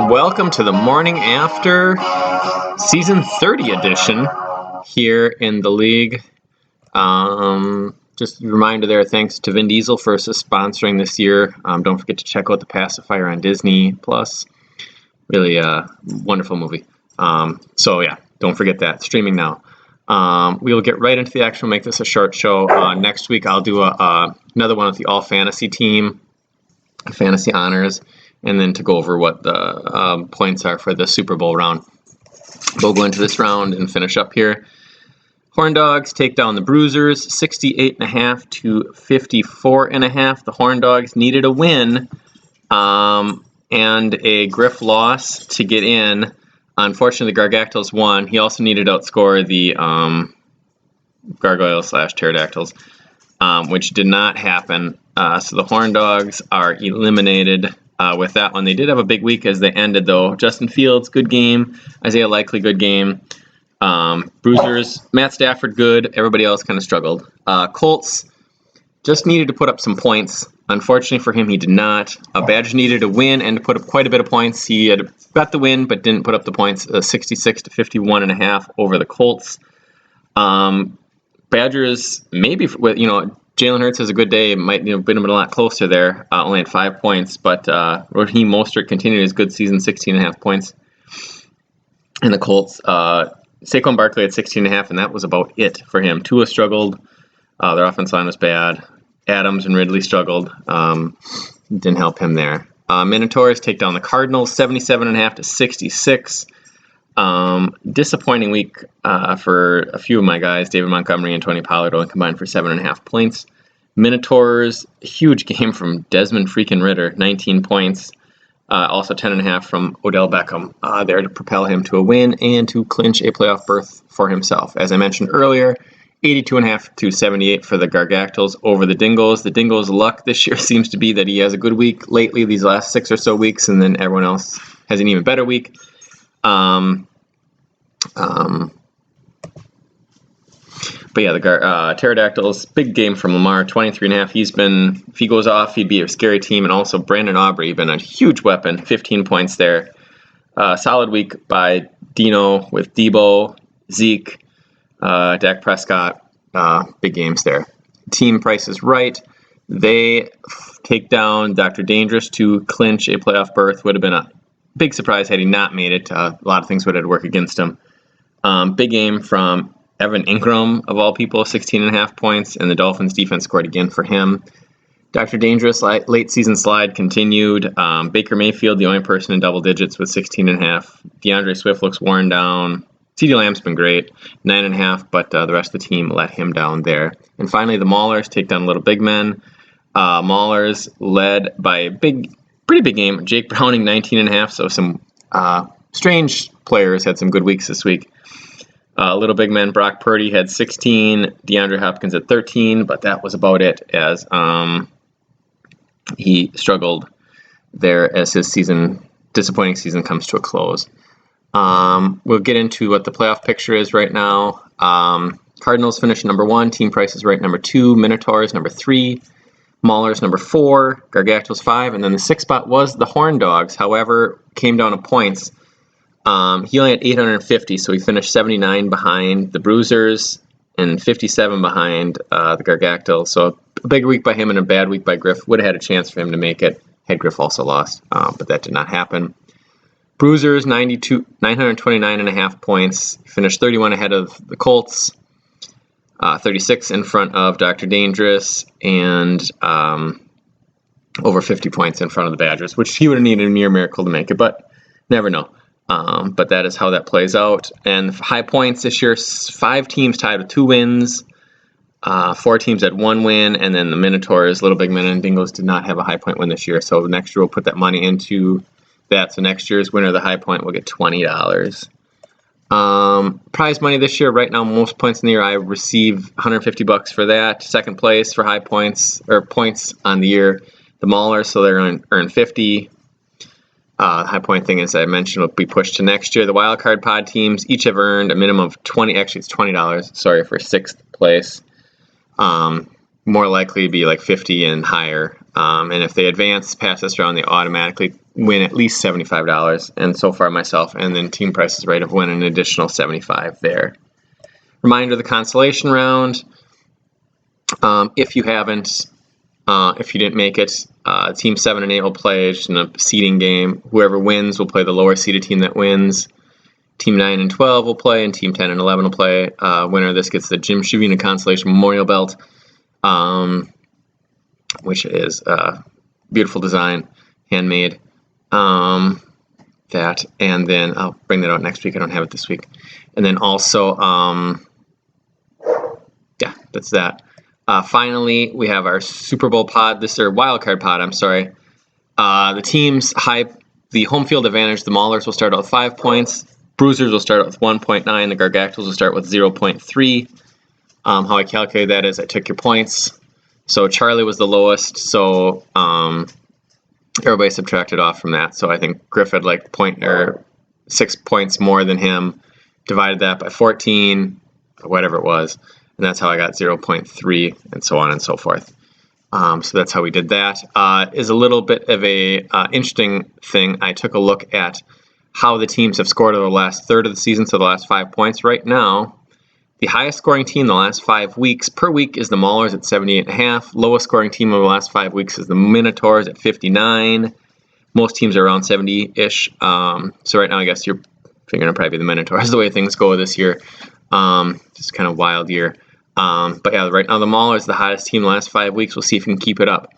Welcome to the morning after season 30 edition here in the league. Just a reminder there, thanks to Vin Diesel for sponsoring this year. Don't forget to check out The Pacifier on Disney Plus. Really wonderful movie. So yeah, don't forget that. Streaming now. We will get right into the action. We'll make this a short show. Next week I'll do another one with the All Fantasy team, Fantasy Honors, and then to go over what the points are for the Super Bowl round. We'll go into this round and finish up here. Horn Dogs take down the Bruisers, 68.5 to 54.5. The Horn Dogs needed a win and a Griff loss to get in. Unfortunately, the Gargactyls won. He also needed to outscore the Gargoyles/Pterodactyls, which did not happen. So the Horn Dogs are eliminated with that one. They did have a big week as they ended, though. Justin Fields, good game. Isaiah Likely, good game. Bruisers, Matt Stafford, good. Everybody else kind of struggled. Colts just needed to put up some points. Unfortunately for him, he did not. Badgers needed a win and to put up quite a bit of points. He had got the win, but didn't put up the points. 66 to 51.5 over the Colts. Badgers, maybe with Jalen Hurts has a good day. It might been a lot closer there. Only had 5 points, but Raheem Mostert continued his good season, 16.5 points. And the Colts, Saquon Barkley had 16.5, and that was about it for him. Tua struggled. Their offense line was bad. Adams and Ridley struggled. Didn't help him there. Minotaurs take down the Cardinals, 77.5 to 66. Disappointing week for a few of my guys. David Montgomery and Tony Pollard only combined for 7.5 points. Minotaurs, huge game from Desmond freaking Ritter, 19 points. Also 10.5 from Odell Beckham there to propel him to a win and to clinch a playoff berth for himself. As I mentioned earlier, 82.5 to 78 for the Gargactyls over the Dingos. The Dingos' luck this year seems to be that he has a good week lately, these last 6 or so weeks, and then everyone else has an even better week. But yeah, the Pterodactyls, big game from Lamar, 23.5. If he goes off, he'd be a scary team. And also Brandon Aubrey, been a huge weapon, 15 points there. Solid week by Dino with Debo, Zeke, Dak Prescott, big games there. Team Price is Right. They take down Dr. Dangerous to clinch a playoff berth. Would have been a big surprise had he not made it. A lot of things would have to work against him. Big game from Evan Ingram, of all people, 16.5 points, and the Dolphins defense scored again for him. Dr. Dangerous late season slide continued. Baker Mayfield, the only person in double digits with 16.5. DeAndre Swift looks worn down. CeeDee Lamb's been great, 9.5, but the rest of the team let him down there. And finally, the Maulers take down Little Big Men. Maulers led by a pretty big game. Jake Browning, 19.5, so some strange players had some good weeks this week. Little Big Men, Brock Purdy had 16, DeAndre Hopkins at 13, but that was about it as he struggled there as his disappointing season comes to a close. We'll get into what the playoff picture is right now. Cardinals finished number 1, Team Price is Right number 2, Minotaurs number 3, Maulers number 4, Gargactyls 5, and then the 6th spot was the Horn Dogs. However, came down to points. He only had 850, so he finished 79 behind the Bruisers and 57 behind the Gargactyls. So a big week by him and a bad week by Griff. Would have had a chance for him to make it had Griff also lost, but that did not happen. Bruisers, 929.5 points. Finished 31 ahead of the Colts, 36 in front of Dr. Dangerous, and over 50 points in front of the Badgers, which he would have needed a near miracle to make it, but never know. But that is how that plays out. And high points this year, 5 teams tied with 2 wins, 4 teams had 1 win, and then the Minotaurs, Little Big Men, and Dingos did not have a high point win this year. So next year we'll put that money into that. So next year's winner of the high point will get $20. Prize money this year, right now, most points in the year, I receive $150 for that. Second place for high points, or points on the year, the Maulers, so they're going to earn 50. High point thing, as I mentioned, will be pushed to next year. The wildcard pod teams each have earned a minimum of it's $20, for 6th place. More likely to be like 50 and higher And if they advance past this round, they automatically win at least $75. And so far myself and then Team Price is Right have won an additional $75 there. Reminder, the consolation round, if you haven't, if you didn't make it, Team 7 and 8 will play just in a seeding game. Whoever wins will play the lower seeded team that wins. Team 9 and 12 will play, and Team 10 and 11 will play. Winner of this gets the Jim Shavina Consolation Memorial Belt, which is a beautiful design, handmade. That, and then I'll bring that out next week. I don't have it this week. And then also, yeah, that's that. Finally, we have our Super Bowl pod. This is our wildcard pod, I'm sorry. The teams the home field advantage, the Maulers will start out with 5 points. Bruisers will start out with 1.9. The Gargactyls will start with 0.3. How I calculate that is I took your points. So Charlie was the lowest, so everybody subtracted off from that. So I think Griff had like 6 points more than him. Divided that by 14, or whatever it was. And that's how I got 0.3 and so on and so forth. So that's how we did that. Is a little bit of a interesting thing. I took a look at how the teams have scored over the last third of the season, so the last 5 points. Right now, the highest scoring team the last 5 weeks per week is the Maulers at 78.5. Lowest scoring team over the last 5 weeks is the Minotaurs at 59. Most teams are around 70-ish. So right now, I guess you're figuring it'll probably be the Minotaurs the way things go this year. Just kind of wild year. But yeah, right now the Maulers the hottest team the last 5 weeks. We'll see if we can keep it up.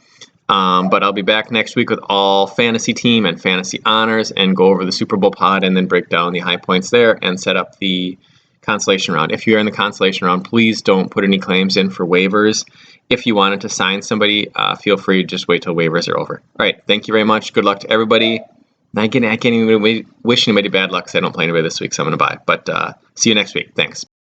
But I'll be back next week with all fantasy team and fantasy honors and go over the Super Bowl pod and then break down the high points there and set up the consolation round. If you're in the consolation round, please don't put any claims in for waivers. If you wanted to sign somebody, feel free to just wait till waivers are over. All right, thank you very much. Good luck to everybody. I can't even wish anybody bad luck because I don't play anybody this week, so I'm going to buy. But see you next week. Thanks.